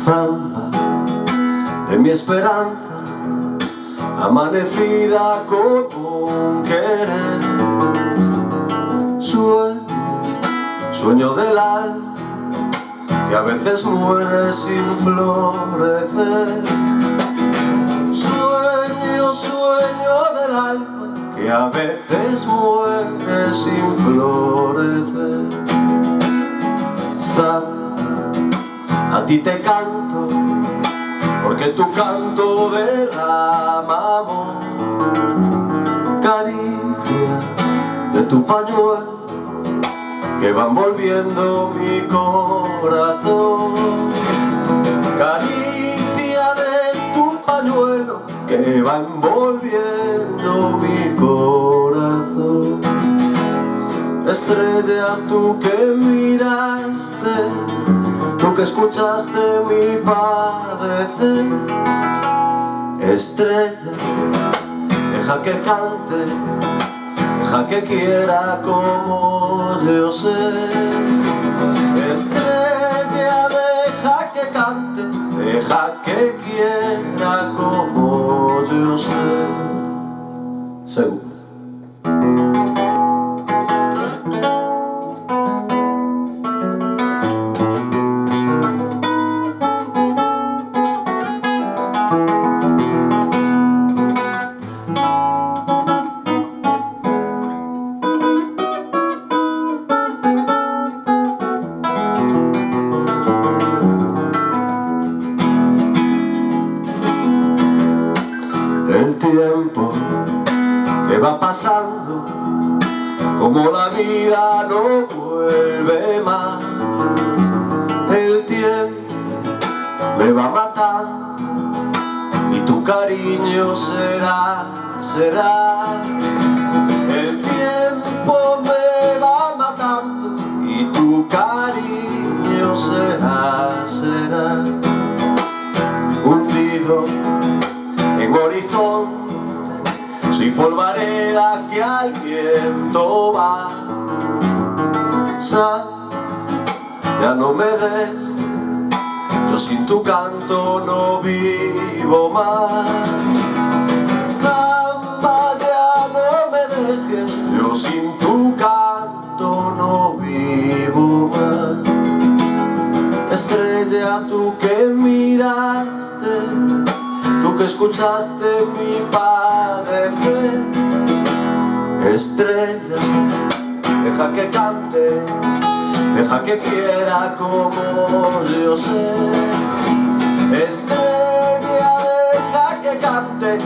Zamba de mi esperanza, amanecida como un querer. Sueño del alma que a veces muere sin florecer. Sueño del alma que a veces muere sin florecer. A ti te canto, porque tu canto derrama amor. Caricia de tu pañuelo, que va envolviendo mi corazón. Caricia de tu pañuelo, que va envolviendo mi corazón. Estrella, tú que miraste, tú que escuchaste mi padecer. Estrella, deja que cante, deja que quiera como yo sé. Estrella, deja que cante, deja que quiera como yo sé. Segunda. El tiempo que va pasando, como la vida no vuelve más. El tiempo me va matando y tu cariño será. El tiempo me va matando y tu cariño será. Hundido en horizonte, soy polvareda que al viento va. Ya no me dejes, yo sin tu canto no vivo más. Zamba, ya no me dejes, yo sin tu canto no vivo más. Estrella, tú que miraste, tú que escuchaste mi padecer. Estrella, deja que cante, deja que quiera como yo sé. Estrella, deja que cante,